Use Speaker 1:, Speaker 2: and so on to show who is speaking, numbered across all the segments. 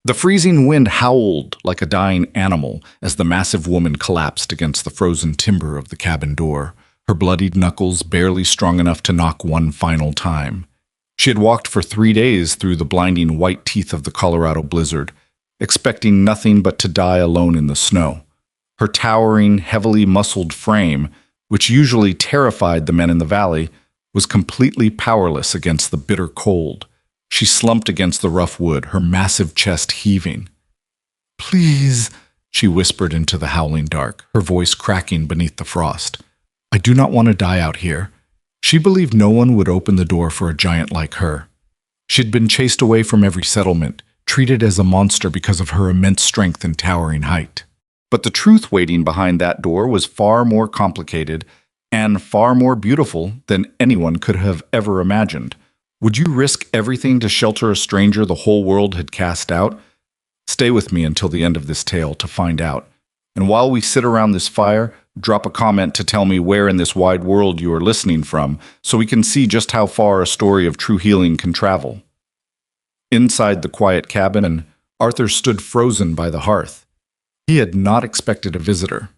Speaker 1: The freezing wind howled like a dying animal as the massive woman collapsed against the frozen timber of the cabin door, her bloodied knuckles barely strong enough to knock one final time. She had walked for 3 days through the blinding white teeth of the Colorado blizzard, expecting nothing but to die alone in the snow. Her towering, heavily muscled frame, which usually terrified the men in the valley, was completely powerless against the bitter cold. She slumped against the rough wood, her massive chest heaving. "Please," she whispered into the howling dark, her voice cracking beneath the frost. "I do not want to die out here." She believed no one would open the door for a giant like her. She'd been chased away from every settlement, treated as a monster because of her immense strength and towering height. But the truth waiting behind that door was far more complicated and far more beautiful than anyone could have ever imagined. Would you risk everything to shelter a stranger the whole world had cast out? Stay with me until the end of this tale to find out. And while we sit around this fire, drop a comment to tell me where in this wide world you are listening from, so we can see just how far a story of true healing can travel. Inside the quiet cabin, Arthur stood frozen by the hearth. He had not expected a visitor.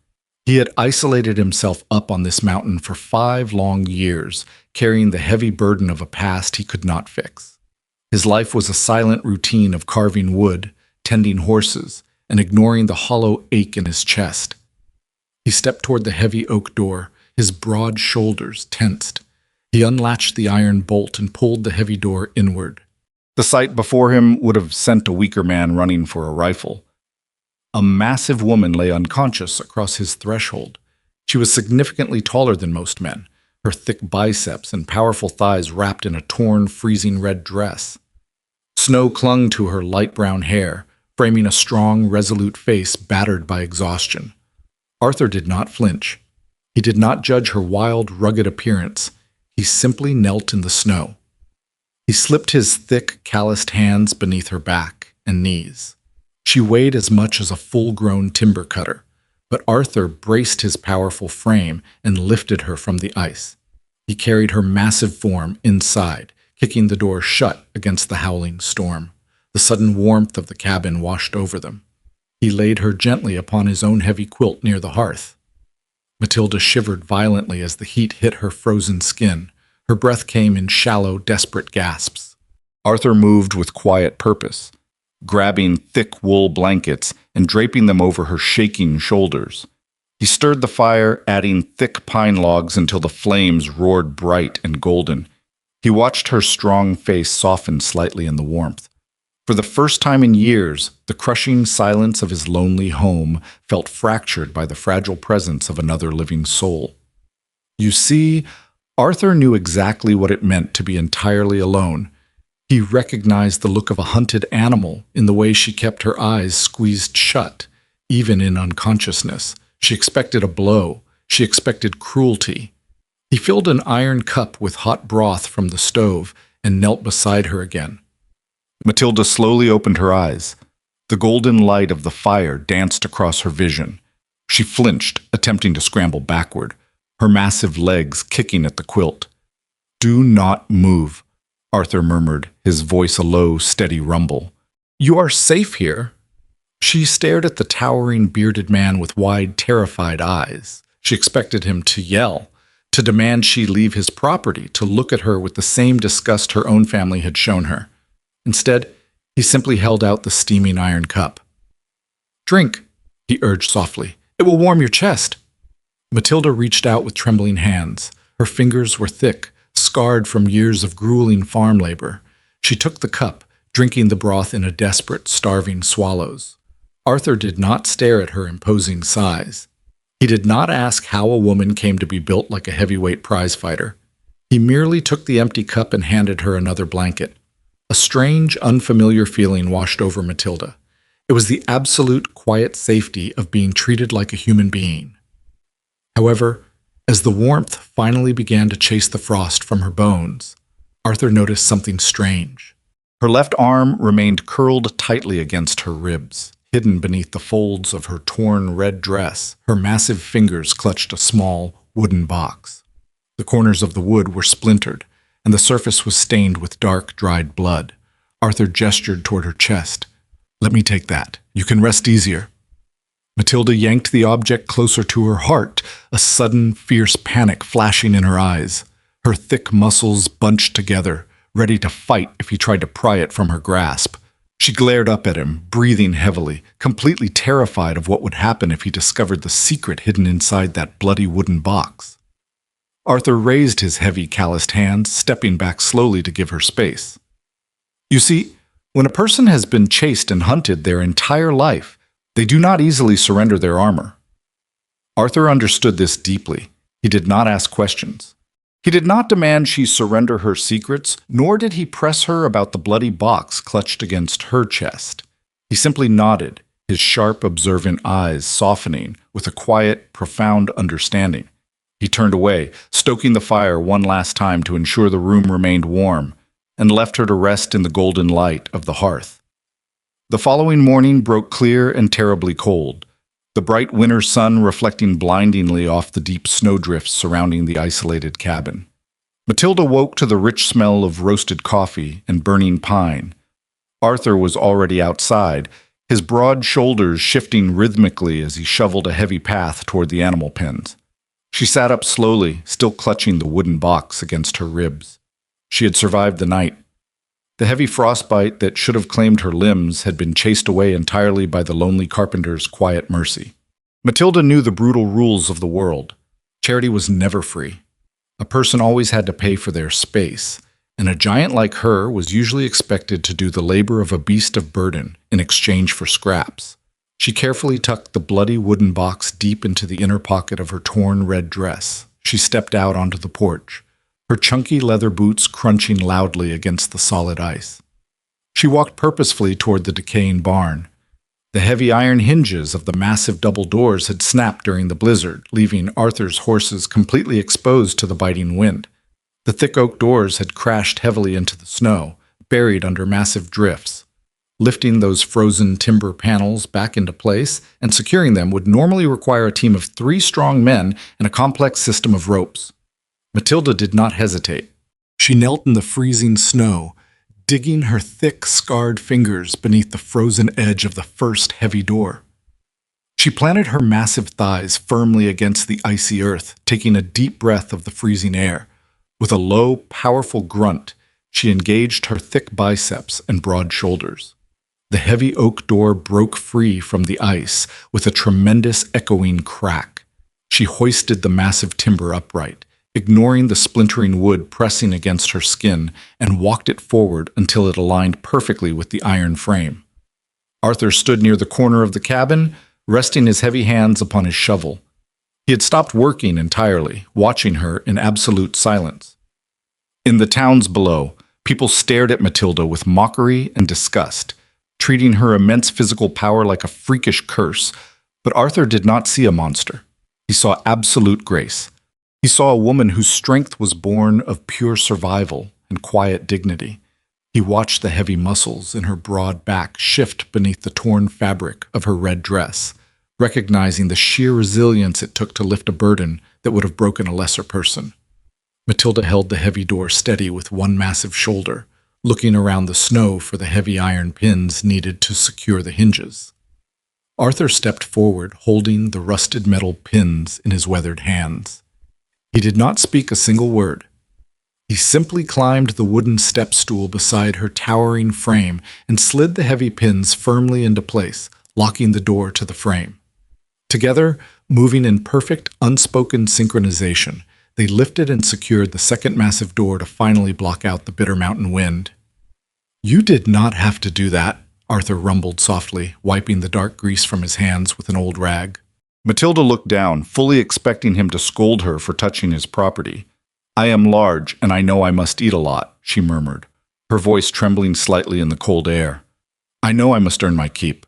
Speaker 1: He had isolated himself up on this mountain for 5 long years, carrying the heavy burden of a past he could not fix. His life was a silent routine of carving wood, tending horses, and ignoring the hollow ache in his chest. He stepped toward the heavy oak door, his broad shoulders tensed. He unlatched the iron bolt and pulled the heavy door inward. The sight before him would have sent a weaker man running for a rifle. A massive woman lay unconscious across his threshold. She was significantly taller than most men, her thick biceps and powerful thighs wrapped in a torn, freezing red dress. Snow clung to her light brown hair, framing a strong, resolute face battered by exhaustion. Arthur did not flinch. He did not judge her wild, rugged appearance. He simply knelt in the snow. He slipped his thick, calloused hands beneath her back and knees. She weighed as much as a full-grown timber cutter, but Arthur braced his powerful frame and lifted her from the ice. He carried her massive form inside, kicking the door shut against the howling storm. The sudden warmth of the cabin washed over them. He laid her gently upon his own heavy quilt near the hearth. Matilda shivered violently as the heat hit her frozen skin. Her breath came in shallow, desperate gasps. Arthur moved with quiet purpose, grabbing thick wool blankets and draping them over her shaking shoulders. He stirred the fire, adding thick pine logs until the flames roared bright and golden. He watched her strong face soften slightly in the warmth. For the first time in years, the crushing silence of his lonely home felt fractured by the fragile presence of another living soul. You see, Arthur knew exactly what it meant to be entirely alone. He recognized the look of a hunted animal in the way she kept her eyes squeezed shut, even in unconsciousness. She expected a blow. She expected cruelty. He filled an iron cup with hot broth from the stove and knelt beside her again. Matilda slowly opened her eyes. The golden light of the fire danced across her vision. She flinched, attempting to scramble backward, her massive legs kicking at the quilt. "Do not move," Arthur murmured, his voice a low, steady rumble. "You are safe here." She stared at the towering, bearded man with wide, terrified eyes. She expected him to yell, to demand she leave his property, to look at her with the same disgust her own family had shown her. Instead, he simply held out the steaming iron cup. "Drink," he urged softly. "It will warm your chest." Matilda reached out with trembling hands. Her fingers were thick, scarred from years of grueling farm labor. She took the cup, drinking the broth in a desperate, starving swallows. Arthur did not stare at her imposing size. He did not ask how a woman came to be built like a heavyweight prizefighter. He merely took the empty cup and handed her another blanket. A strange, unfamiliar feeling washed over Matilda. It was the absolute, quiet safety of being treated like a human being. However, as the warmth finally began to chase the frost from her bones, Arthur noticed something strange. Her left arm remained curled tightly against her ribs. Hidden beneath the folds of her torn red dress, her massive fingers clutched a small, wooden box. The corners of the wood were splintered, and the surface was stained with dark, dried blood. Arthur gestured toward her chest. Let me take that. You can rest easier. Matilda yanked the object closer to her heart, a sudden, fierce panic flashing in her eyes. Her thick muscles bunched together, ready to fight if he tried to pry it from her grasp. She glared up at him, breathing heavily, completely terrified of what would happen if he discovered the secret hidden inside that bloody wooden box. Arthur raised his heavy, calloused hands, stepping back slowly to give her space. You see, when a person has been chased and hunted their entire life, they do not easily surrender their armor. Arthur understood this deeply. He did not ask questions. He did not demand she surrender her secrets, nor did he press her about the bloody box clutched against her chest. He simply nodded, his sharp, observant eyes softening with a quiet, profound understanding. He turned away, stoking the fire one last time to ensure the room remained warm, and left her to rest in the golden light of the hearth. The following morning broke clear and terribly cold, the bright winter sun reflecting blindingly off the deep snowdrifts surrounding the isolated cabin. Matilda woke to the rich smell of roasted coffee and burning pine. Arthur was already outside, his broad shoulders shifting rhythmically as he shoveled a heavy path toward the animal pens. She sat up slowly, still clutching the wooden box against her ribs. She had survived the night. The heavy frostbite that should have claimed her limbs had been chased away entirely by the lonely carpenter's quiet mercy. Matilda knew the brutal rules of the world. Charity was never free. A person always had to pay for their space, and a giant like her was usually expected to do the labor of a beast of burden in exchange for scraps. She carefully tucked the bloody wooden box deep into the inner pocket of her torn red dress. She stepped out onto the porch, her chunky leather boots crunching loudly against the solid ice. She walked purposefully toward the decaying barn. The heavy iron hinges of the massive double doors had snapped during the blizzard, leaving Arthur's horses completely exposed to the biting wind. The thick oak doors had crashed heavily into the snow, buried under massive drifts. Lifting those frozen timber panels back into place and securing them would normally require a team of 3 strong men and a complex system of ropes. Matilda did not hesitate. She knelt in the freezing snow, digging her thick, scarred fingers beneath the frozen edge of the first heavy door. She planted her massive thighs firmly against the icy earth, taking a deep breath of the freezing air. With a low, powerful grunt, she engaged her thick biceps and broad shoulders. The heavy oak door broke free from the ice with a tremendous echoing crack. She hoisted the massive timber upright, ignoring the splintering wood pressing against her skin, and walked it forward until it aligned perfectly with the iron frame. Arthur stood near the corner of the cabin, resting his heavy hands upon his shovel. He had stopped working entirely, watching her in absolute silence. In the towns below, people stared at Matilda with mockery and disgust, treating her immense physical power like a freakish curse. But Arthur did not see a monster. He saw absolute grace. He saw a woman whose strength was born of pure survival and quiet dignity. He watched the heavy muscles in her broad back shift beneath the torn fabric of her red dress, recognizing the sheer resilience it took to lift a burden that would have broken a lesser person. Matilda held the heavy door steady with one massive shoulder, looking around the snow for the heavy iron pins needed to secure the hinges. Arthur stepped forward, holding the rusted metal pins in his weathered hands. He did not speak a single word. He simply climbed the wooden step stool beside her towering frame and slid the heavy pins firmly into place, locking the door to the frame. Together, moving in perfect, unspoken synchronization, they lifted and secured the second massive door to finally block out the bitter mountain wind. "You did not have to do that," Arthur rumbled softly, wiping the dark grease from his hands with an old rag. Matilda looked down, fully expecting him to scold her for touching his property. "I am large, and I know I must eat a lot," she murmured, her voice trembling slightly in the cold air. "I know I must earn my keep."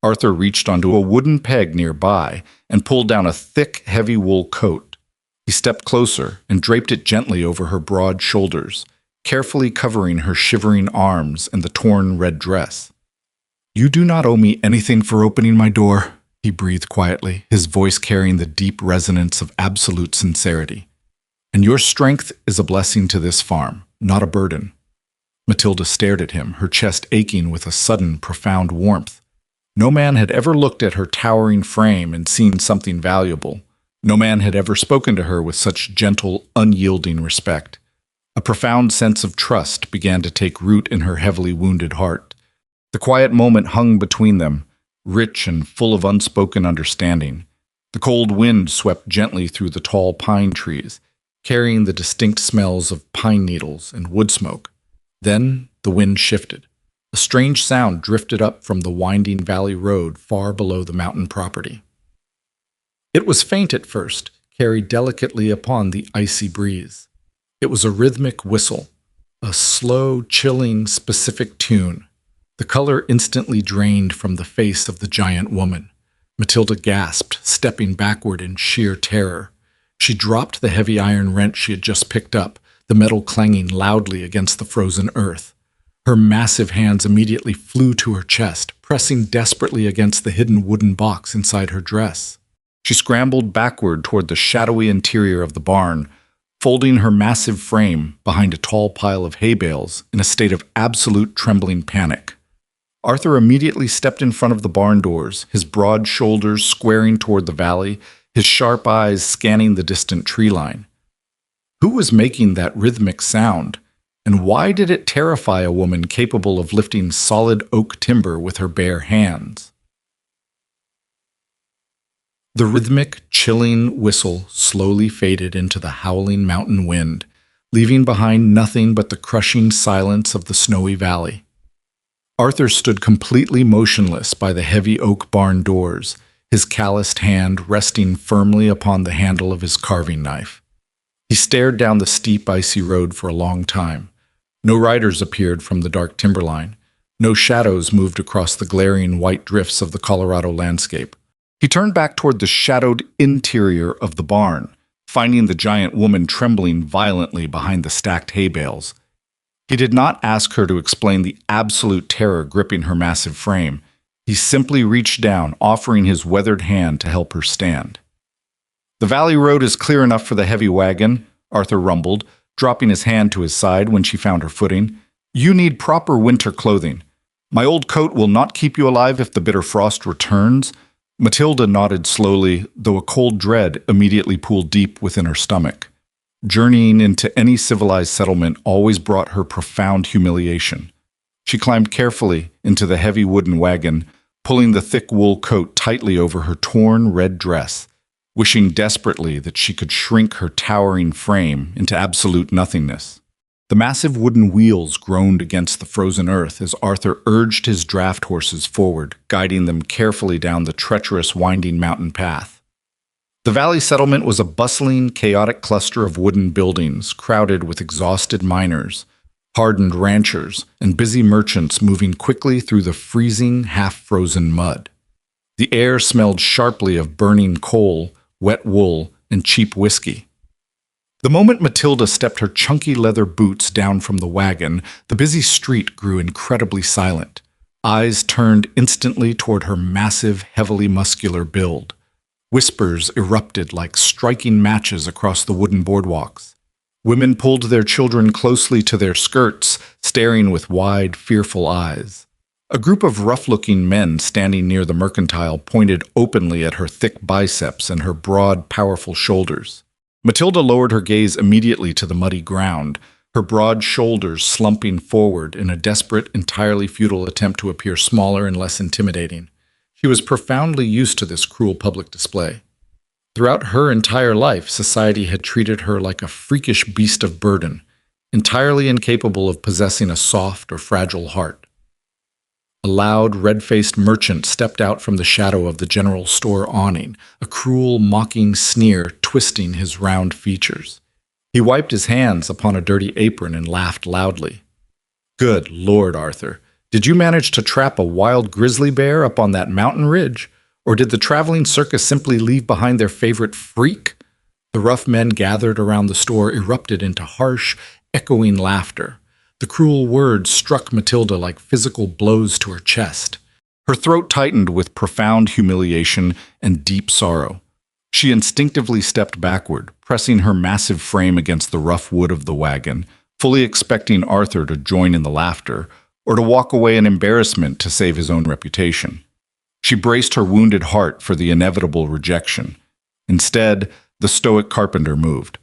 Speaker 1: Arthur reached onto a wooden peg nearby and pulled down a thick, heavy wool coat. He stepped closer and draped it gently over her broad shoulders, carefully covering her shivering arms and the torn red dress. "You do not owe me anything for opening my door," he breathed quietly, his voice carrying the deep resonance of absolute sincerity. "And your strength is a blessing to this farm, not a burden." Matilda stared at him, her chest aching with a sudden, profound warmth. No man had ever looked at her towering frame and seen something valuable. No man had ever spoken to her with such gentle, unyielding respect. A profound sense of trust began to take root in her heavily wounded heart. The quiet moment hung between them, rich and full of unspoken understanding. The cold wind swept gently through the tall pine trees, carrying the distinct smells of pine needles and wood smoke. Then the wind shifted. A strange sound drifted up from the winding valley road far below the mountain property. It was faint at first, carried delicately upon the icy breeze. It was a rhythmic whistle, a slow, chilling, specific tune. The color instantly drained from the face of the giant woman. Matilda gasped, stepping backward in sheer terror. She dropped the heavy iron wrench she had just picked up, the metal clanging loudly against the frozen earth. Her massive hands immediately flew to her chest, pressing desperately against the hidden wooden box inside her dress. She scrambled backward toward the shadowy interior of the barn, folding her massive frame behind a tall pile of hay bales in a state of absolute trembling panic. Arthur immediately stepped in front of the barn doors, his broad shoulders squaring toward the valley, his sharp eyes scanning the distant tree line. Who was making that rhythmic sound, and why did it terrify a woman capable of lifting solid oak timber with her bare hands? The rhythmic, chilling whistle slowly faded into the howling mountain wind, leaving behind nothing but the crushing silence of the snowy valley. Arthur stood completely motionless by the heavy oak barn doors, his calloused hand resting firmly upon the handle of his carving knife. He stared down the steep, icy road for a long time. No riders appeared from the dark timberline. No shadows moved across the glaring white drifts of the Colorado landscape. He turned back toward the shadowed interior of the barn, finding the giant woman trembling violently behind the stacked hay bales. He did not ask her to explain the absolute terror gripping her massive frame. He simply reached down, offering his weathered hand to help her stand. "The valley road is clear enough for the heavy wagon," Arthur rumbled, dropping his hand to his side when she found her footing. "You need proper winter clothing. My old coat will not keep you alive if the bitter frost returns." Matilda nodded slowly, though a cold dread immediately pooled deep within her stomach. Journeying into any civilized settlement always brought her profound humiliation. She climbed carefully into the heavy wooden wagon, pulling the thick wool coat tightly over her torn red dress, wishing desperately that she could shrink her towering frame into absolute nothingness. The massive wooden wheels groaned against the frozen earth as Arthur urged his draft horses forward, guiding them carefully down the treacherous, winding mountain path. The valley settlement was a bustling, chaotic cluster of wooden buildings crowded with exhausted miners, hardened ranchers, and busy merchants moving quickly through the freezing, half-frozen mud. The air smelled sharply of burning coal, wet wool, and cheap whiskey. The moment Matilda stepped her chunky leather boots down from the wagon, the busy street grew incredibly silent. Eyes turned instantly toward her massive, heavily muscular build. Whispers erupted like striking matches across the wooden boardwalks. Women pulled their children closely to their skirts, staring with wide, fearful eyes. A group of rough-looking men standing near the mercantile pointed openly at her thick biceps and her broad, powerful shoulders. Matilda lowered her gaze immediately to the muddy ground, her broad shoulders slumping forward in a desperate, entirely futile attempt to appear smaller and less intimidating. She was profoundly used to this cruel public display. Throughout her entire life, society had treated her like a freakish beast of burden, entirely incapable of possessing a soft or fragile heart. A loud, red-faced merchant stepped out from the shadow of the general store awning, a cruel, mocking sneer twisting his round features. He wiped his hands upon a dirty apron and laughed loudly. "Good Lord, Arthur, did you manage to trap a wild grizzly bear up on that mountain ridge? Or did the traveling circus simply leave behind their favorite freak?" The rough men gathered around the store erupted into harsh, echoing laughter. The cruel words struck Matilda like physical blows to her chest. Her throat tightened with profound humiliation and deep sorrow. She instinctively stepped backward, pressing her massive frame against the rough wood of the wagon, fully expecting Arthur to join in the laughter or to walk away in embarrassment to save his own reputation. She braced her wounded heart for the inevitable rejection. Instead, the stoic carpenter moved.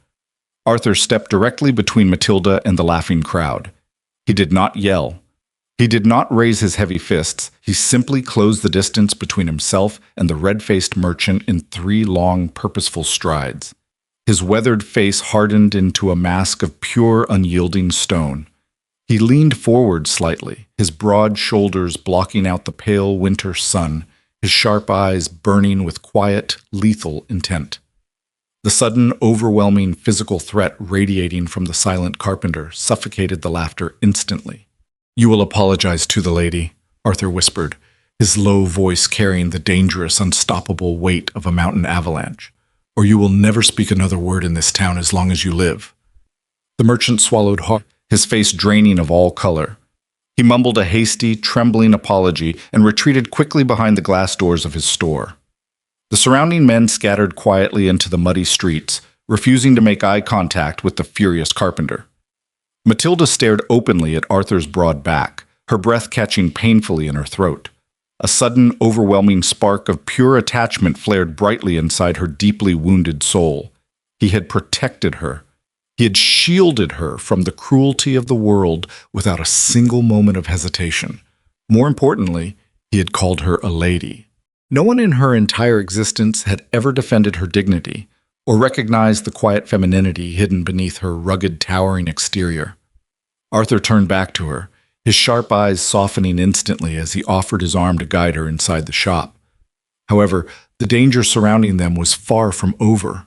Speaker 1: Arthur stepped directly between Matilda and the laughing crowd. He did not yell. He did not raise his heavy fists. He simply closed the distance between himself and the red-faced merchant in 3 long, purposeful strides. His weathered face hardened into a mask of pure, unyielding stone. He leaned forward slightly, his broad shoulders blocking out the pale winter sun, his sharp eyes burning with quiet, lethal intent. The sudden, overwhelming physical threat radiating from the silent carpenter suffocated the laughter instantly. "You will apologize to the lady," Arthur whispered, his low voice carrying the dangerous, unstoppable weight of a mountain avalanche, "or you will never speak another word in this town as long as you live." The merchant swallowed hard, his face draining of all color. He mumbled a hasty, trembling apology and retreated quickly behind the glass doors of his store. The surrounding men scattered quietly into the muddy streets, refusing to make eye contact with the furious carpenter. Matilda stared openly at Arthur's broad back, her breath catching painfully in her throat. A sudden, overwhelming spark of pure attachment flared brightly inside her deeply wounded soul. He had protected her. He had shielded her from the cruelty of the world without a single moment of hesitation. More importantly, he had called her a lady. No one in her entire existence had ever defended her dignity or recognized the quiet femininity hidden beneath her rugged, towering exterior. Arthur turned back to her, his sharp eyes softening instantly as he offered his arm to guide her inside the shop. However, the danger surrounding them was far from over.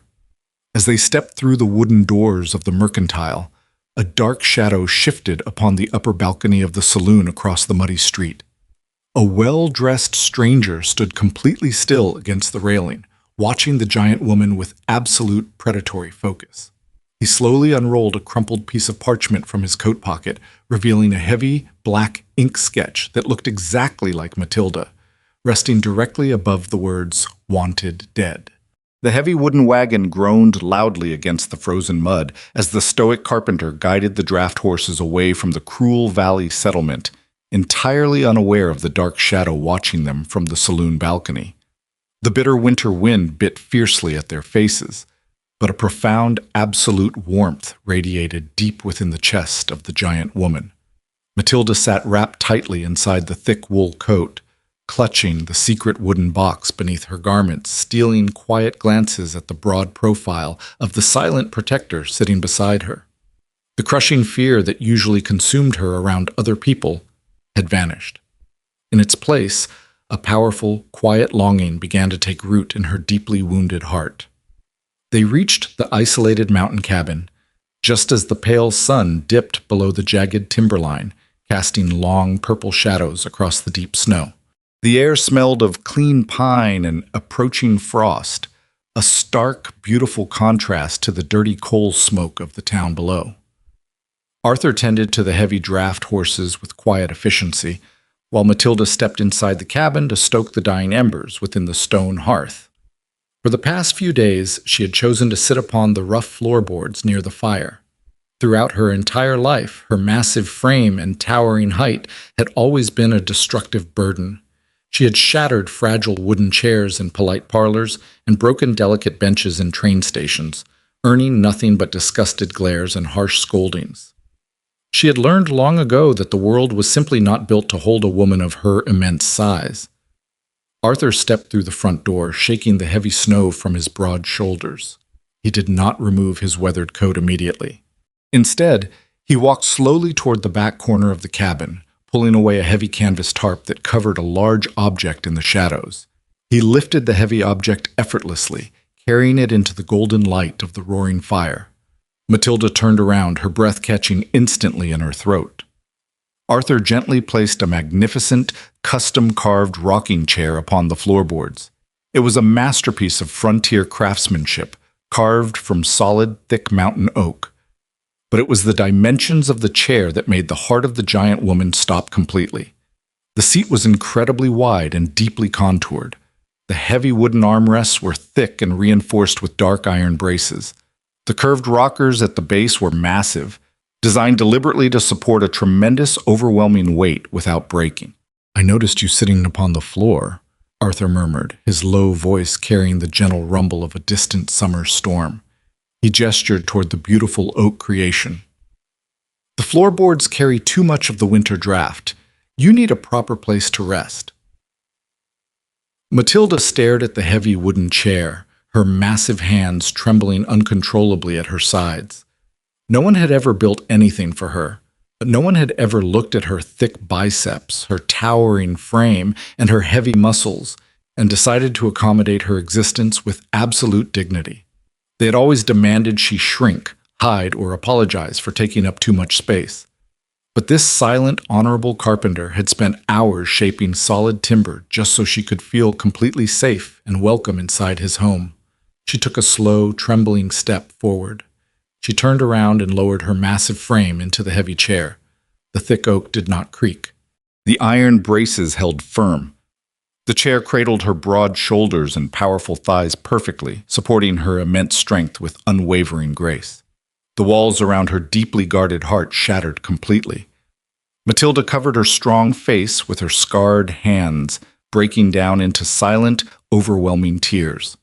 Speaker 1: As they stepped through the wooden doors of the mercantile, a dark shadow shifted upon the upper balcony of the saloon across the muddy street. A well-dressed stranger stood completely still against the railing, watching the giant woman with absolute predatory focus. He slowly unrolled a crumpled piece of parchment from his coat pocket, revealing a heavy, black ink sketch that looked exactly like Matilda, resting directly above the words, "Wanted Dead." The heavy wooden wagon groaned loudly against the frozen mud as the stoic carpenter guided the draft horses away from the cruel valley settlement, entirely unaware of the dark shadow watching them from the saloon balcony. The bitter winter wind bit fiercely at their faces, but a profound, absolute warmth radiated deep within the chest of the giant woman. Matilda sat wrapped tightly inside the thick wool coat, clutching the secret wooden box beneath her garments, stealing quiet glances at the broad profile of the silent protector sitting beside her. The crushing fear that usually consumed her around other people had vanished. In its place, a powerful, quiet longing began to take root in her deeply wounded heart. They reached the isolated mountain cabin, just as the pale sun dipped below the jagged timberline, casting long purple shadows across the deep snow. The air smelled of clean pine and approaching frost, a stark, beautiful contrast to the dirty coal smoke of the town below. Arthur tended to the heavy draft horses with quiet efficiency, while Matilda stepped inside the cabin to stoke the dying embers within the stone hearth. For the past few days, she had chosen to sit upon the rough floorboards near the fire. Throughout her entire life, her massive frame and towering height had always been a destructive burden. She had shattered fragile wooden chairs in polite parlors and broken delicate benches in train stations, earning nothing but disgusted glares and harsh scoldings. She had learned long ago that the world was simply not built to hold a woman of her immense size. Arthur stepped through the front door, shaking the heavy snow from his broad shoulders. He did not remove his weathered coat immediately. Instead, he walked slowly toward the back corner of the cabin, pulling away a heavy canvas tarp that covered a large object in the shadows. He lifted the heavy object effortlessly, carrying it into the golden light of the roaring fire. Matilda turned around, her breath catching instantly in her throat. Arthur gently placed a magnificent, custom-carved rocking chair upon the floorboards. It was a masterpiece of frontier craftsmanship, carved from solid, thick mountain oak. But it was the dimensions of the chair that made the heart of the giant woman stop completely. The seat was incredibly wide and deeply contoured. The heavy wooden armrests were thick and reinforced with dark iron braces. The curved rockers at the base were massive, designed deliberately to support a tremendous, overwhelming weight without breaking. "I noticed you sitting upon the floor," Arthur murmured, his low voice carrying the gentle rumble of a distant summer storm. He gestured toward the beautiful oak creation. "The floorboards carry too much of the winter draft. You need a proper place to rest." Matilda stared at the heavy wooden chair, her massive hands trembling uncontrollably at her sides. No one had ever built anything for her, but no one had ever looked at her thick biceps, her towering frame, and her heavy muscles, and decided to accommodate her existence with absolute dignity. They had always demanded she shrink, hide, or apologize for taking up too much space. But this silent, honorable carpenter had spent hours shaping solid timber just so she could feel completely safe and welcome inside his home. She took a slow, trembling step forward. She turned around and lowered her massive frame into the heavy chair. The thick oak did not creak. The iron braces held firm. The chair cradled her broad shoulders and powerful thighs perfectly, supporting her immense strength with unwavering grace. The walls around her deeply guarded heart shattered completely. Matilda covered her strong face with her scarred hands, breaking down into silent, overwhelming tears.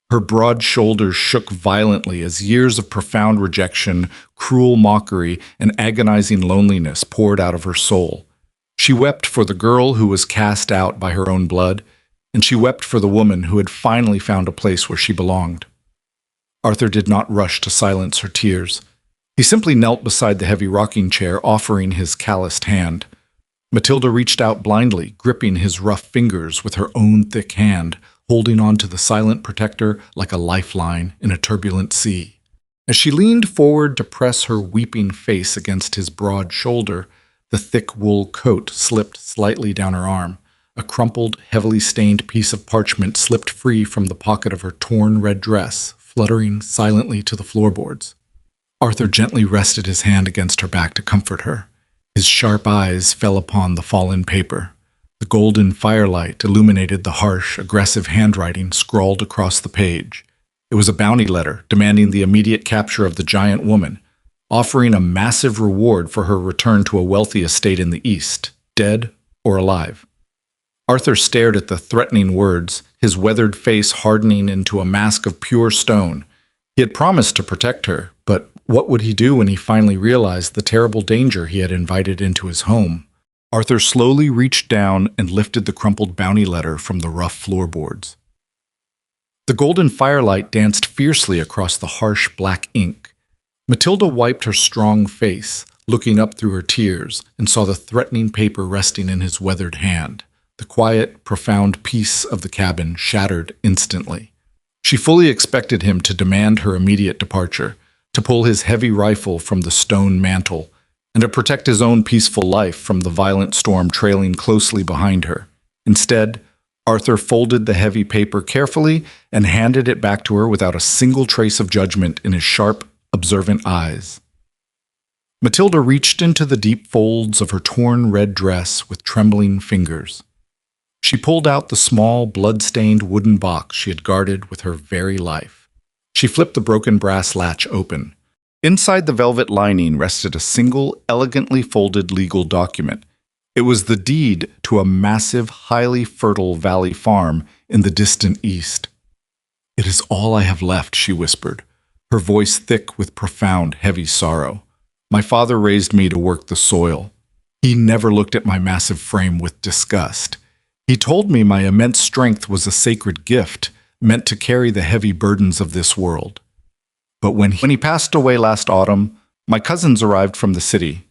Speaker 1: Her broad shoulders shook violently as years of profound rejection, cruel mockery, and agonizing loneliness poured out of her soul. She wept for the girl who was cast out by her own blood, and she wept for the woman who had finally found a place where she belonged. Arthur did not rush to silence her tears. He simply knelt beside the heavy rocking chair, offering his calloused hand. Matilda reached out blindly, gripping his rough fingers with her own thick hand, holding on to the silent protector like a lifeline in a turbulent sea. As she leaned forward to press her weeping face against his broad shoulder, the thick wool coat slipped slightly down her arm. A crumpled, heavily stained piece of parchment slipped free from the pocket of her torn red dress, fluttering silently to the floorboards. Arthur gently rested his hand against her back to comfort her. His sharp eyes fell upon the fallen paper. The golden firelight illuminated the harsh, aggressive handwriting scrawled across the page. It was a bounty letter demanding the immediate capture of the giant woman, offering a massive reward for her return to a wealthy estate in the East, dead or alive. Arthur stared at the threatening words, his weathered face hardening into a mask of pure stone. He had promised to protect her, but what would he do when he finally realized the terrible danger he had invited into his home? Arthur slowly reached down and lifted the crumpled bounty letter from the rough floorboards. The golden firelight danced fiercely across the harsh black ink. Matilda wiped her strong face, looking up through her tears, and saw the threatening paper resting in his weathered hand. The quiet, profound peace of the cabin shattered instantly. She fully expected him to demand her immediate departure, to pull his heavy rifle from the stone mantle, and to protect his own peaceful life from the violent storm trailing closely behind her. Instead, Arthur folded the heavy paper carefully and handed it back to her without a single trace of judgment in his sharp, observant eyes. Matilda reached into the deep folds of her torn red dress with trembling fingers. She pulled out the small, blood-stained wooden box she had guarded with her very life. She flipped the broken brass latch open. Inside the velvet lining rested a single, elegantly folded legal document. It was the deed to a massive, highly fertile valley farm in the distant east. "It is all I have left," she whispered, her voice thick with profound, heavy sorrow. "My father raised me to work the soil. He never looked at my massive frame with disgust. He told me my immense strength was a sacred gift, meant to carry the heavy burdens of this world. But when he passed away last autumn, my cousins arrived from the city.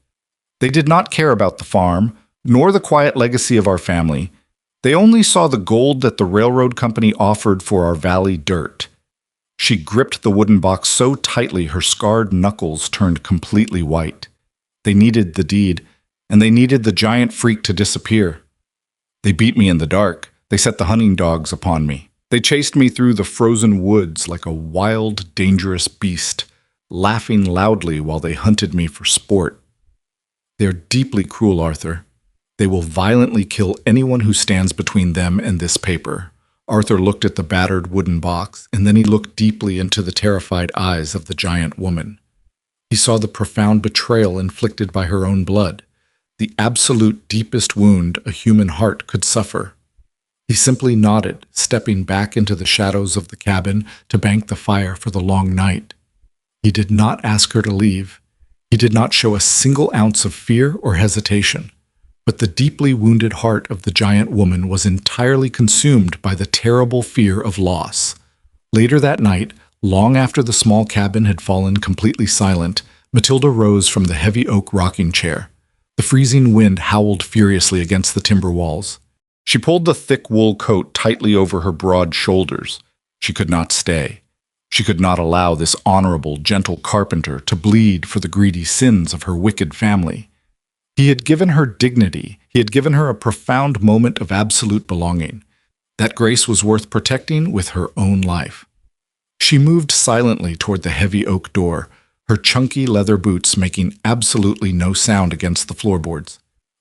Speaker 1: They did not care about the farm, nor the quiet legacy of our family. They only saw the gold that the railroad company offered for our valley dirt." She gripped the wooden box so tightly her scarred knuckles turned completely white. They needed the deed, and they needed the giant freak to disappear. They beat me in the dark. They set the hunting dogs upon me. They chased me through the frozen woods like a wild, dangerous beast, laughing loudly while they hunted me for sport. They are deeply cruel, Arthur. They will violently kill anyone who stands between them and this paper. Arthur looked at the battered wooden box, and then he looked deeply into the terrified eyes of the giant woman. He He saw the profound betrayal inflicted by her own blood, the absolute deepest wound a human heart could suffer. He simply nodded, stepping back into the shadows of the cabin to bank the fire for the long night. He did not ask her to leave. He did not show a single ounce of fear or hesitation. But the deeply wounded heart of the giant woman was entirely consumed by the terrible fear of loss. Later that night, long after the small cabin had fallen completely silent, Matilda rose from the heavy oak rocking chair. The freezing wind howled furiously against the timber walls. She pulled the thick wool coat tightly over her broad shoulders. She could not stay. She could not allow this honorable, gentle carpenter to bleed for the greedy sins of her wicked family. He had given her dignity. He had given her a profound moment of absolute belonging. That grace was worth protecting with her own life. She moved silently toward the heavy oak door, her chunky leather boots making absolutely no sound against the floorboards.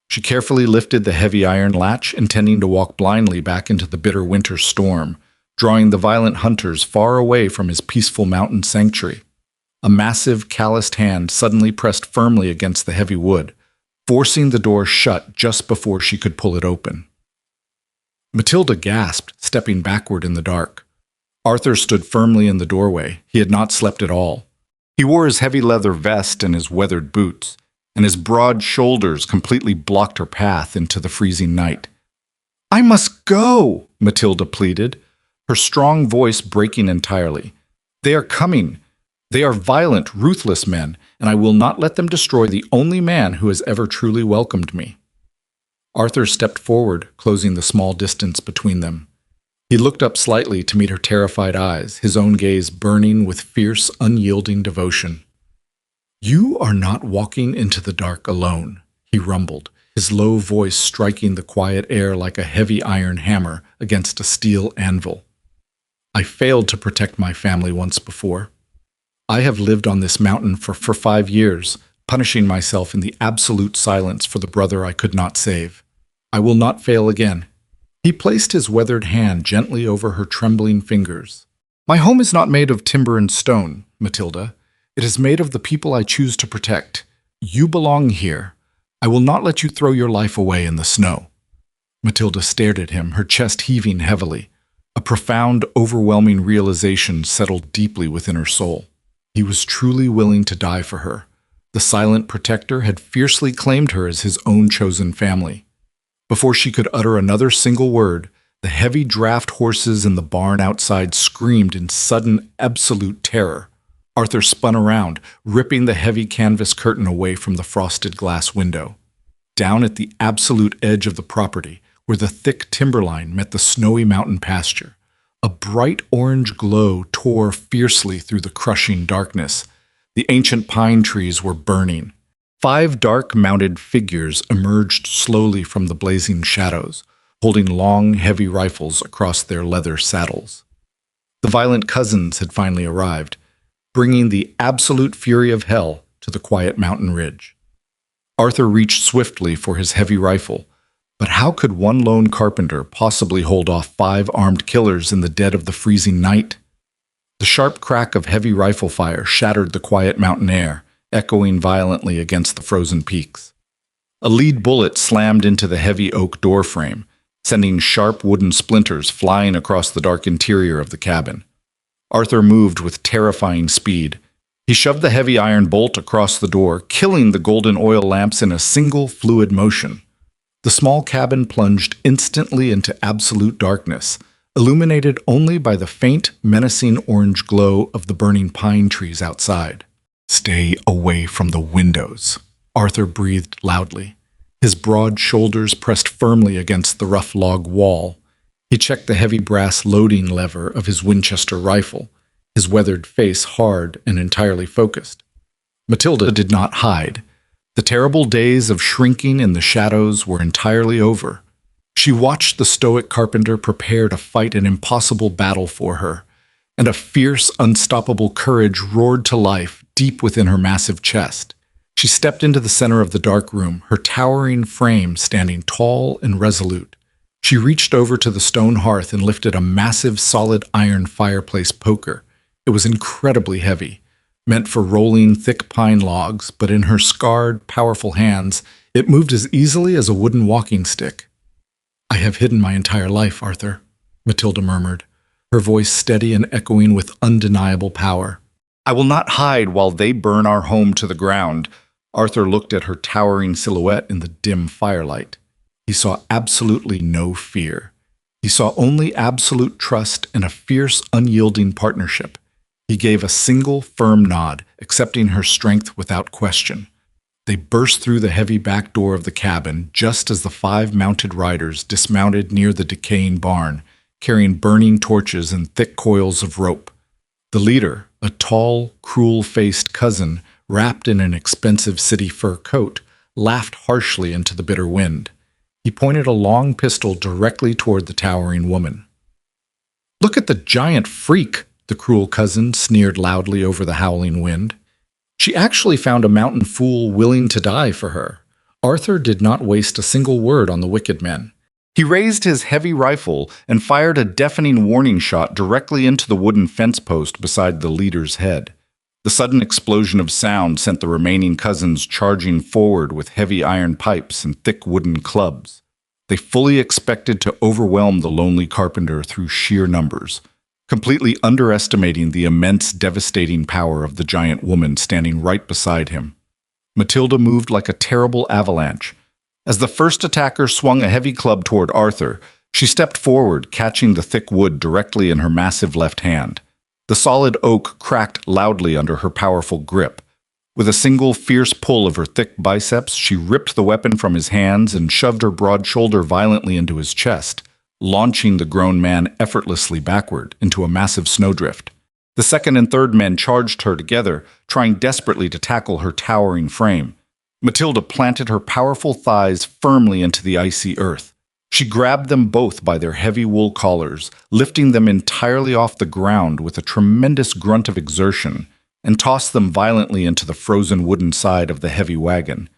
Speaker 1: She carefully lifted the heavy iron latch, intending to walk blindly back into the bitter winter storm, drawing the violent hunters far away from his peaceful mountain sanctuary. A massive, calloused hand suddenly pressed firmly against the heavy wood, forcing the door shut just before she could pull it open. Matilda gasped, stepping backward in the dark. Arthur stood firmly in the doorway. He had not slept at all. He wore his heavy leather vest and his weathered boots, and his broad shoulders completely blocked her path into the freezing night. "I must go," Matilda pleaded, her strong voice breaking entirely. "They are coming. They are violent, ruthless men, and I will not let them destroy the only man who has ever truly welcomed me." Arthur stepped forward, closing the small distance between them. He looked up slightly to meet her terrified eyes, his own gaze burning with fierce, unyielding devotion. "You are not walking into the dark alone," he rumbled, his low voice striking the quiet air like a heavy iron hammer against a steel anvil. "I failed to protect my family once before. I have lived on this mountain for 5 years, punishing myself in the absolute silence for the brother I could not save. I will not fail again." He placed his weathered hand gently over her trembling fingers. "My home is not made of timber and stone, Matilda. It is made of the people I choose to protect. You belong here. I will not let you throw your life away in the snow." Matilda stared at him, her chest heaving heavily. A profound, overwhelming realization settled deeply within her soul. He was truly willing to die for her. The silent protector had fiercely claimed her as his own chosen family. Before she could utter another single word, the heavy draft horses in the barn outside screamed in sudden, absolute terror. Arthur spun around, ripping the heavy canvas curtain away from the frosted glass window. Down at the absolute edge of the property, where the thick timberline met the snowy mountain pasture, a bright orange glow tore fiercely through the crushing darkness. The ancient pine trees were burning. 5 dark mounted figures emerged slowly from the blazing shadows, holding long, heavy rifles across their leather saddles. The violent cousins had finally arrived, bringing the absolute fury of hell to the quiet mountain ridge. Arthur reached swiftly for his heavy rifle, but how could one lone carpenter possibly hold off 5 armed killers in the dead of the freezing night? The sharp crack of heavy rifle fire shattered the quiet mountain air, echoing violently against the frozen peaks. A lead bullet slammed into the heavy oak doorframe, sending sharp wooden splinters flying across the dark interior of the cabin. Arthur moved with terrifying speed. He shoved the heavy iron bolt across the door, killing the golden oil lamps in a single fluid motion. The small cabin plunged instantly into absolute darkness, illuminated only by the faint, menacing orange glow of the burning pine trees outside. "Stay away from the windows," Arthur breathed loudly. His broad shoulders pressed firmly against the rough log wall. He checked the heavy brass loading lever of his Winchester rifle, his weathered face hard and entirely focused. Matilda did not hide. The terrible days of shrinking in the shadows were entirely over. She watched the stoic carpenter prepare to fight an impossible battle for her, and a fierce, unstoppable courage roared to life deep within her massive chest. She stepped into the center of the dark room, her towering frame standing tall and resolute. She reached over to the stone hearth and lifted a massive solid iron fireplace poker. It was incredibly heavy. meant for rolling thick pine logs, but in her scarred, powerful hands, it moved as easily as a wooden walking stick. "I have hidden my entire life, Arthur," Matilda murmured, her voice steady and echoing with undeniable power. "I will not hide while they burn our home to the ground." Arthur looked at her towering silhouette in the dim firelight. He saw absolutely no fear. He saw only absolute trust and a fierce, unyielding partnership. He gave a single, firm nod, accepting her strength without question. They burst through the heavy back door of the cabin just as the 5 mounted riders dismounted near the decaying barn, carrying burning torches and thick coils of rope. The leader, a tall, cruel-faced cousin wrapped in an expensive city fur coat, laughed harshly into the bitter wind. He pointed a long pistol directly toward the towering woman. "Look at the giant freak," the cruel cousin sneered loudly over the howling wind. "She actually found a mountain fool willing to die for her." Arthur did not waste a single word on the wicked men. He raised his heavy rifle and fired a deafening warning shot directly into the wooden fence post beside the leader's head. The sudden explosion of sound sent the remaining cousins charging forward with heavy iron pipes and thick wooden clubs. They fully expected to overwhelm the lonely carpenter through sheer numbers, completely underestimating the immense, devastating power of the giant woman standing right beside him. Matilda moved like a terrible avalanche. As the first attacker swung a heavy club toward Arthur, she stepped forward, catching the thick wood directly in her massive left hand. The solid oak cracked loudly under her powerful grip. With a single fierce pull of her thick biceps, she ripped the weapon from his hands and shoved her broad shoulder violently into his chest, launching the grown man effortlessly backward into a massive snowdrift. The second and third men charged her together, trying desperately to tackle her towering frame. Matilda planted her powerful thighs firmly into the icy earth. She grabbed them both by their heavy wool collars, lifting them entirely off the ground with a tremendous grunt of exertion, and tossed them violently into the frozen wooden side of the heavy wagon.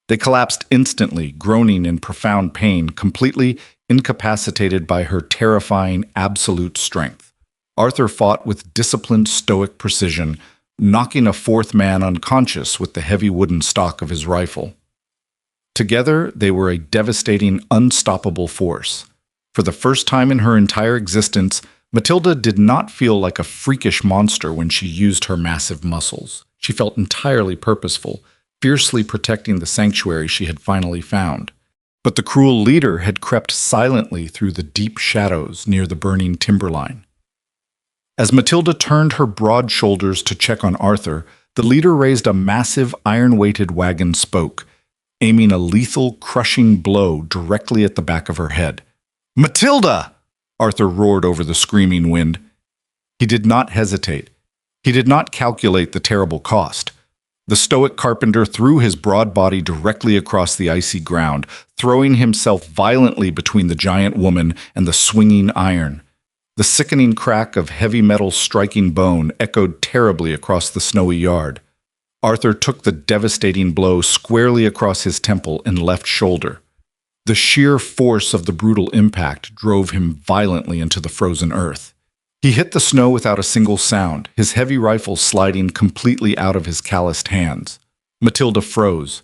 Speaker 1: They collapsed instantly, groaning in profound pain, completely incapacitated by her terrifying absolute strength. Arthur fought with disciplined, stoic precision, knocking a fourth man unconscious with the heavy wooden stock of his rifle. Together, they were a devastating, unstoppable force. For the first time in her entire existence, Matilda did not feel like a freakish monster when she used her massive muscles. She felt entirely purposeful, fiercely protecting the sanctuary she had finally found. But the cruel leader had crept silently through the deep shadows near the burning timberline. As Matilda turned her broad shoulders to check on Arthur, the leader raised a massive iron-weighted wagon spoke, aiming a lethal, crushing blow directly at the back of her head. "Matilda!" Arthur roared over the screaming wind. He did not hesitate. He did not calculate the terrible cost. The stoic carpenter threw his broad body directly across the icy ground, throwing himself violently between the giant woman and the swinging iron. The sickening crack of heavy metal striking bone echoed terribly across the snowy yard. Arthur took the devastating blow squarely across his temple and left shoulder. The sheer force of the brutal impact drove him violently into the frozen earth. He hit the snow without a single sound, his heavy rifle sliding completely out of his calloused hands. Matilda froze.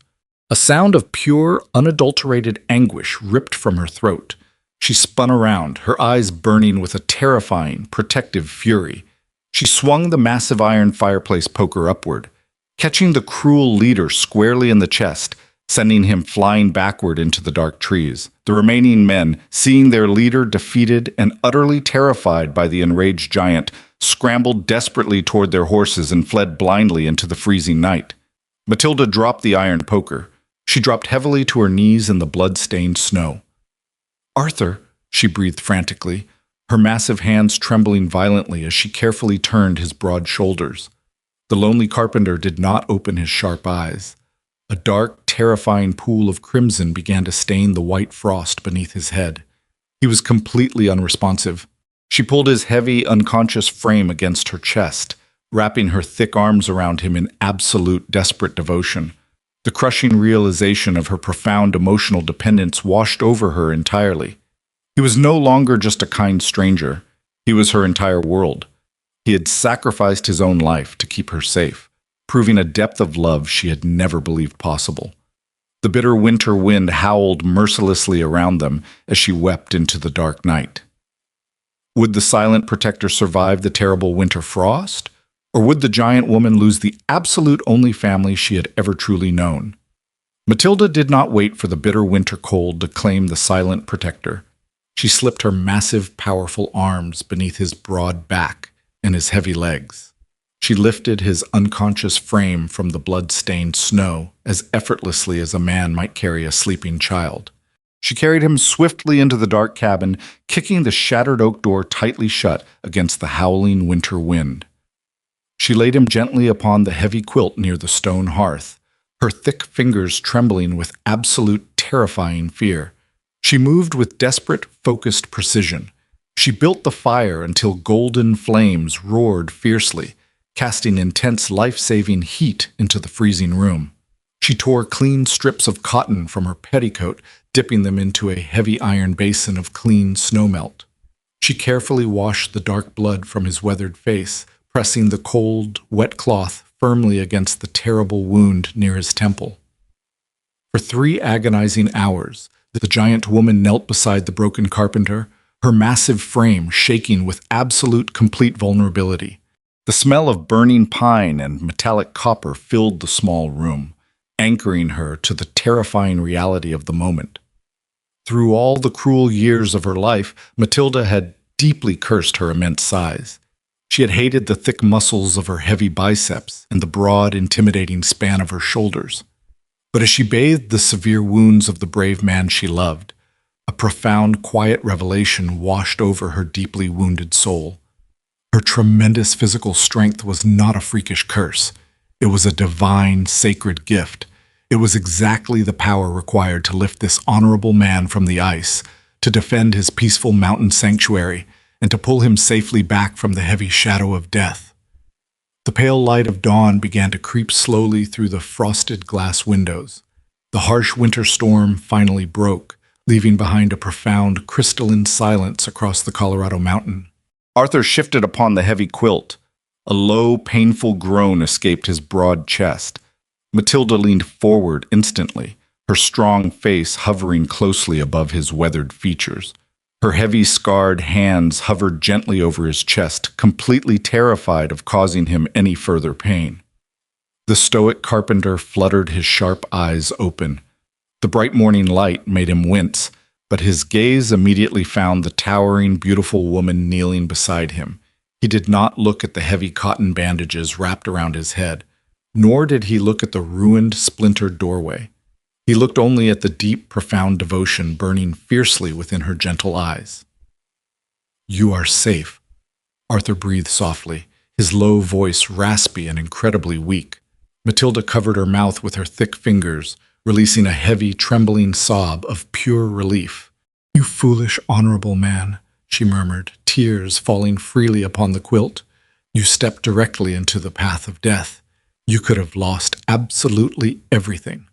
Speaker 1: A sound of pure, unadulterated anguish ripped from her throat. She spun around, her eyes burning with a terrifying, protective fury. She swung the massive iron fireplace poker upward, catching the cruel leader squarely in the chest, sending him flying backward into the dark trees. The remaining men, seeing their leader defeated and utterly terrified by the enraged giant, scrambled desperately toward their horses and fled blindly into the freezing night. Matilda dropped the iron poker. She dropped heavily to her knees in the blood-stained snow. "Arthur," she breathed frantically, her massive hands trembling violently as she carefully turned his broad shoulders. The lonely carpenter did not open his sharp eyes. A dark, terrifying pool of crimson began to stain the white frost beneath his head. He was completely unresponsive. She pulled his heavy, unconscious frame against her chest, wrapping her thick arms around him in absolute, desperate devotion. The crushing realization of her profound emotional dependence washed over her entirely. He was no longer just a kind stranger. He was her entire world. He had sacrificed his own life to keep her safe. proving a depth of love she had never believed possible. The bitter winter wind howled mercilessly around them as she wept into the dark night. Would the silent protector survive the terrible winter frost? Or would the giant woman lose the absolute only family she had ever truly known? Matilda did not wait for the bitter winter cold to claim the silent protector. She slipped her massive, powerful arms beneath his broad back and his heavy legs. She lifted his unconscious frame from the blood-stained snow as effortlessly as a man might carry a sleeping child. She carried him swiftly into the dark cabin, kicking the shattered oak door tightly shut against the howling winter wind. She laid him gently upon the heavy quilt near the stone hearth, her thick fingers trembling with absolute terrifying fear. She moved with desperate, focused precision. She built the fire until golden flames roared fiercely, casting intense life-saving heat into the freezing room. She tore clean strips of cotton from her petticoat, dipping them into a heavy iron basin of clean snowmelt. She carefully washed the dark blood from his weathered face, pressing the cold, wet cloth firmly against the terrible wound near his temple. For 3 agonizing hours, the giant woman knelt beside the broken carpenter, her massive frame shaking with absolute complete vulnerability. The smell of burning pine and metallic copper filled the small room, anchoring her to the terrifying reality of the moment. Through all the cruel years of her life, Matilda had deeply cursed her immense size. She had hated the thick muscles of her heavy biceps and the broad, intimidating span of her shoulders. But as she bathed the severe wounds of the brave man she loved, a profound, quiet revelation washed over her deeply wounded soul. Her tremendous physical strength was not a freakish curse. It was a divine, sacred gift. It was exactly the power required to lift this honorable man from the ice, to defend his peaceful mountain sanctuary, and to pull him safely back from the heavy shadow of death. The pale light of dawn began to creep slowly through the frosted glass windows. The harsh winter storm finally broke, leaving behind a profound, crystalline silence across the Colorado mountain. Arthur shifted upon the heavy quilt. A low, painful groan escaped his broad chest. Matilda leaned forward instantly, her strong face hovering closely above his weathered features. Her heavy, scarred hands hovered gently over his chest, completely terrified of causing him any further pain. The stoic carpenter fluttered his sharp eyes open. The bright morning light made him wince, but his gaze immediately found the towering, beautiful woman kneeling beside him. He did not look at the heavy cotton bandages wrapped around his head, nor did he look at the ruined, splintered doorway. He looked only at the deep, profound devotion burning fiercely within her gentle eyes. "You are safe," Arthur breathed softly, his low voice raspy and incredibly weak. Matilda covered her mouth with her thick fingers, releasing a heavy, trembling sob of pure relief. "You foolish, honorable man," she murmured, tears falling freely upon the quilt. "You stepped directly into the path of death. You could have lost absolutely everything."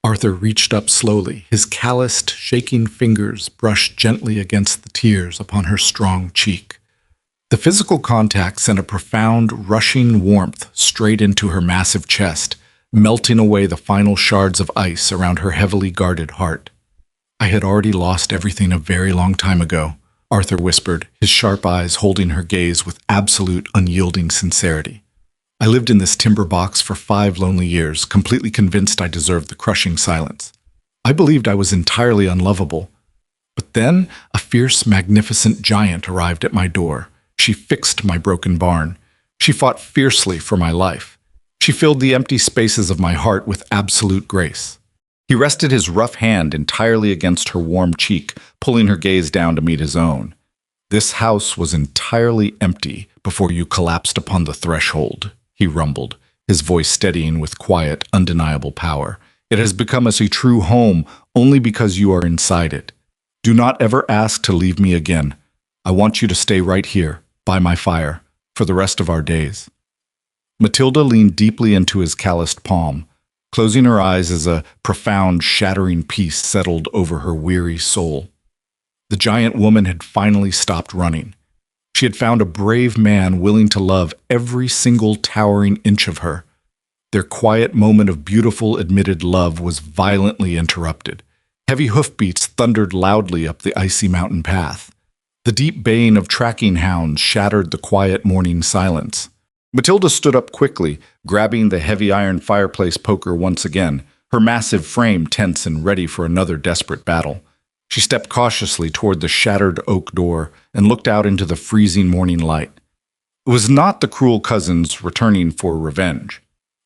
Speaker 1: Arthur reached up slowly, his calloused, shaking fingers brushed gently against the tears upon her strong cheek. The physical contact sent a profound, rushing warmth straight into her massive chest, melting away the final shards of ice around her heavily guarded heart. "I had already lost everything a very long time ago," Arthur whispered, his sharp eyes holding her gaze with absolute, unyielding sincerity. "I lived in this timber box for 5 lonely years, completely convinced I deserved the crushing silence. I believed I was entirely unlovable. But then a fierce, magnificent giant arrived at my door. She fixed my broken barn. She fought fiercely for my life. She filled the empty spaces of my heart with absolute grace." He rested his rough hand entirely against her warm cheek, pulling her gaze down to meet his own. "This house was entirely empty before you collapsed upon the threshold," he rumbled, his voice steadying with quiet, undeniable power. "It has become as a true home only because you are inside it. Do not ever ask to leave me again. I want you to stay right here, by my fire, for the rest of our days." Matilda leaned deeply into his calloused palm, closing her eyes as a profound, shattering peace settled over her weary soul. The giant woman had finally stopped running. She had found a brave man willing to love every single towering inch of her, Their quiet moment of beautiful admitted love was violently interrupted. Heavy hoofbeats thundered loudly up the icy mountain path. The deep baying of tracking hounds shattered the quiet morning silence. Matilda stood up quickly, grabbing the heavy iron fireplace poker once again, her massive frame tense and ready for another desperate battle. She stepped cautiously toward the shattered oak door and looked out into the freezing morning light. It was not the cruel cousins returning for revenge.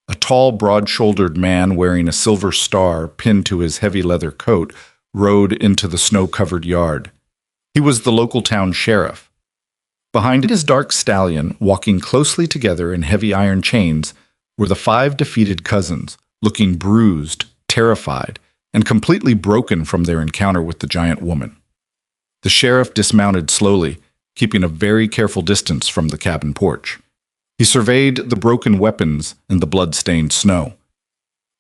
Speaker 1: A tall, broad-shouldered man wearing a silver star pinned to his heavy leather coat rode into the snow-covered yard. He was the local town sheriff. Behind his dark stallion, walking closely together in heavy iron chains, were the 5 defeated cousins, looking bruised, terrified, and completely broken from their encounter with the giant woman. The sheriff dismounted slowly, keeping a very careful distance from the cabin porch. He surveyed the broken weapons and the blood-stained snow.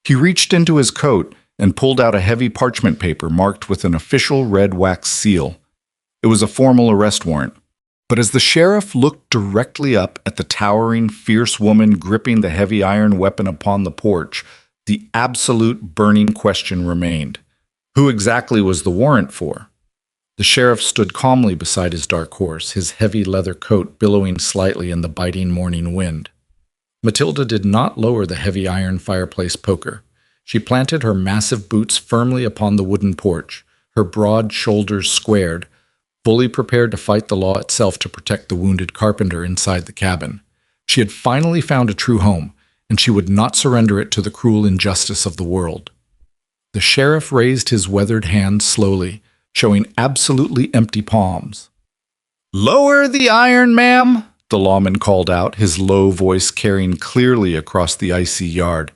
Speaker 1: He reached into his coat and pulled out a heavy parchment paper marked with an official red wax seal. It was a formal arrest warrant. But as the sheriff looked directly up at the towering, fierce woman gripping the heavy iron weapon upon the porch, the absolute burning question remained. Who exactly was the warrant for? The sheriff stood calmly beside his dark horse, his heavy leather coat billowing slightly in the biting morning wind. Matilda did not lower the heavy iron fireplace poker. She planted her massive boots firmly upon the wooden porch, her broad shoulders squared, fully prepared to fight the law itself to protect the wounded carpenter inside the cabin. She had finally found a true home, and she would not surrender it to the cruel injustice of the world. The sheriff raised his weathered hand slowly, showing absolutely empty palms. "Lower the iron, ma'am," the lawman called out, his low voice carrying clearly across the icy yard.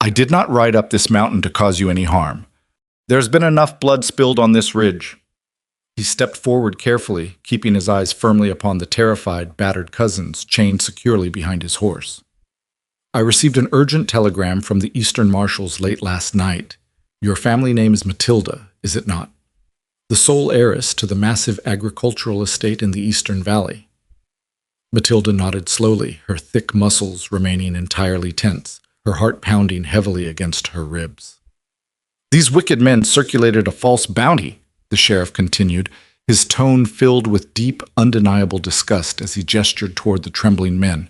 Speaker 1: "I did not ride up this mountain to cause you any harm. There's been enough blood spilled on this ridge." He stepped forward carefully, keeping his eyes firmly upon the terrified, battered cousins chained securely behind his horse. "I received an urgent telegram from the Eastern Marshals late last night. Your family name is Matilda, is it not? The sole heiress to the massive agricultural estate in the Eastern Valley." Matilda nodded slowly, her thick muscles remaining entirely tense, her heart pounding heavily against her ribs. "These wicked men circulated a false bounty," the sheriff continued, his tone filled with deep, undeniable disgust as he gestured toward the trembling men.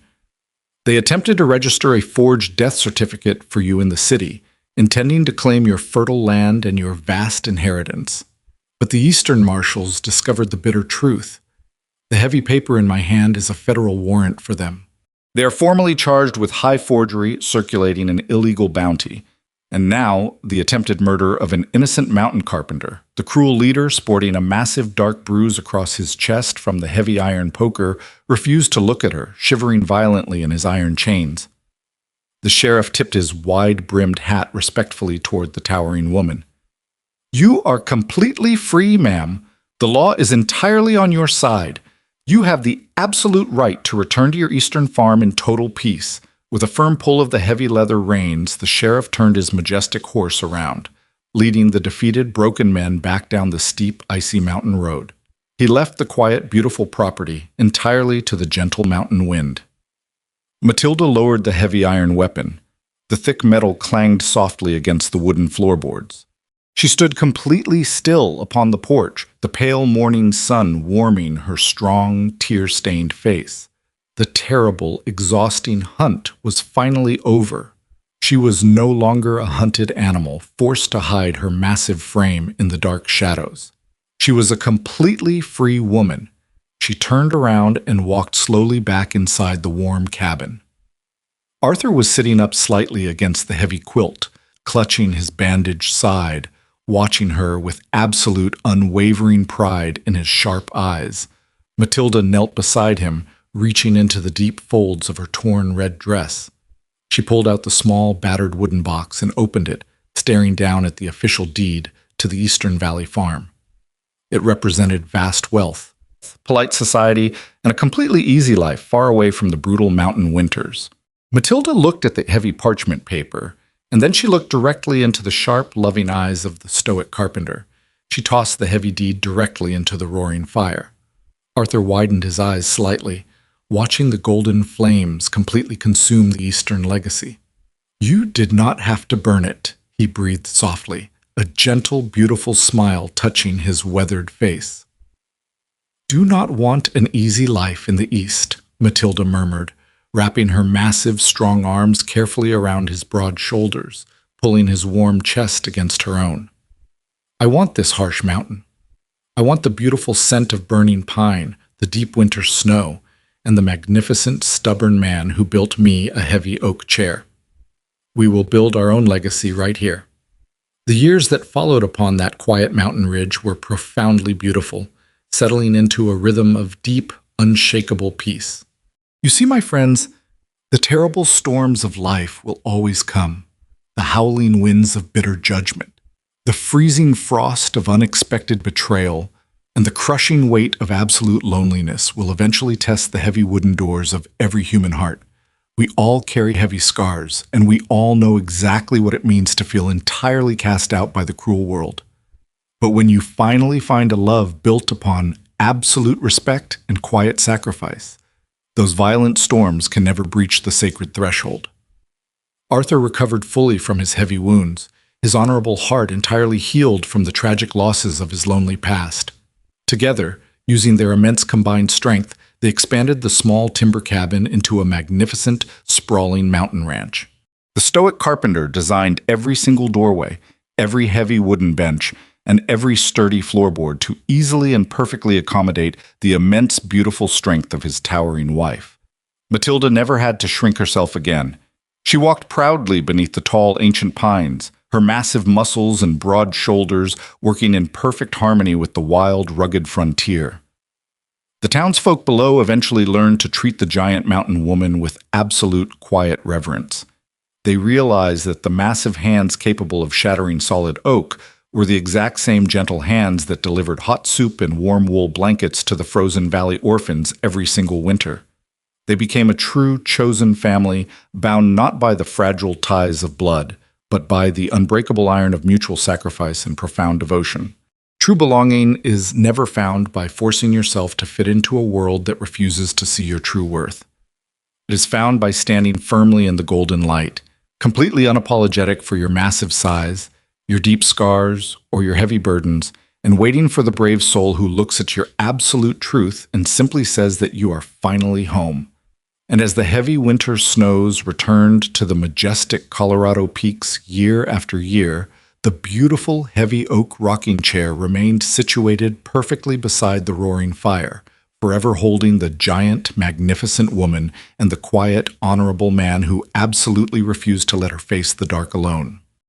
Speaker 1: "They attempted to register a forged death certificate for you in the city, intending to claim your fertile land and your vast inheritance. But the Eastern Marshals discovered the bitter truth. The heavy paper in my hand is a federal warrant for them. They are formally charged with high forgery, circulating an illegal bounty, and now the attempted murder of an innocent mountain carpenter. The cruel leader, sporting a massive dark bruise across his chest from the heavy iron poker, refused to look at her, shivering violently in his iron chains." The sheriff tipped his wide-brimmed hat respectfully toward the towering woman. "You are completely free, ma'am. The law is entirely on your side. You have the absolute right to return to your eastern farm in total peace." With a firm pull of the heavy leather reins, the sheriff turned his majestic horse around, leading the defeated, broken men back down the steep, icy mountain road. He left the quiet, beautiful property entirely to the gentle mountain wind. Matilda lowered the heavy iron weapon. The thick metal clanged softly against the wooden floorboards. She stood completely still upon the porch, the pale morning sun warming her strong, tear-stained face. The terrible, exhausting hunt was finally over. She was no longer a hunted animal, forced to hide her massive frame in the dark shadows. She was a completely free woman. She turned around and walked slowly back inside the warm cabin. Arthur was sitting up slightly against the heavy quilt, clutching his bandaged side, watching her with absolute, unwavering pride in his sharp eyes. Matilda knelt beside him, reaching into the deep folds of her torn red dress. She pulled out the small, battered wooden box and opened it, staring down at the official deed to the Eastern Valley farm. It represented vast wealth, polite society, and a completely easy life far away from the brutal mountain winters. Matilda looked at the heavy parchment paper, and then she looked directly into the sharp, loving eyes of the stoic carpenter. She tossed the heavy deed directly into the roaring fire. Arthur widened his eyes slightly, watching the golden flames completely consume the Eastern legacy. You did not have to burn it, he breathed softly, a gentle, beautiful smile touching his weathered face. Do not want an easy life in the East, Matilda murmured, wrapping her massive, strong arms carefully around his broad shoulders, pulling his warm chest against her own. I want this harsh mountain. I want the beautiful scent of burning pine, the deep winter snow, and the magnificent, stubborn man who built me a heavy oak chair. We will build our own legacy right here. The years that followed upon that quiet mountain ridge were profoundly beautiful, settling into a rhythm of deep, unshakable peace. You see, my friends, the terrible storms of life will always come, the howling winds of bitter judgment, the freezing frost of unexpected betrayal, and the crushing weight of absolute loneliness will eventually test the heavy wooden doors of every human heart. We all carry heavy scars, and we all know exactly what it means to feel entirely cast out by the cruel world. But when you finally find a love built upon absolute respect and quiet sacrifice, those violent storms can never breach the sacred threshold. Arthur recovered fully from his heavy wounds, his honorable heart entirely healed from the tragic losses of his lonely past. Together, using their immense combined strength, they expanded the small timber cabin into a magnificent, sprawling mountain ranch. The stoic carpenter designed every single doorway, every heavy wooden bench, and every sturdy floorboard to easily and perfectly accommodate the immense, beautiful strength of his towering wife. Matilda never had to shrink herself again. She walked proudly beneath the tall, ancient pines, her massive muscles and broad shoulders working in perfect harmony with the wild, rugged frontier. The townsfolk below eventually learned to treat the giant mountain woman with absolute quiet reverence. They realized that the massive hands capable of shattering solid oak were the exact same gentle hands that delivered hot soup and warm wool blankets to the frozen valley orphans every single winter. They became a true, chosen family, bound not by the fragile ties of blood, but by the unbreakable iron of mutual sacrifice and profound devotion. True belonging is never found by forcing yourself to fit into a world that refuses to see your true worth. It is found by standing firmly in the golden light, completely unapologetic for your massive size, your deep scars, or your heavy burdens, and waiting for the brave soul who looks at your absolute truth and simply says that you are finally home. And as the heavy winter snows returned to the majestic Colorado peaks year after year, the beautiful heavy oak rocking chair remained situated perfectly beside the roaring fire, forever holding the giant, magnificent woman and the quiet, honorable man who absolutely refused to let her face the dark alone.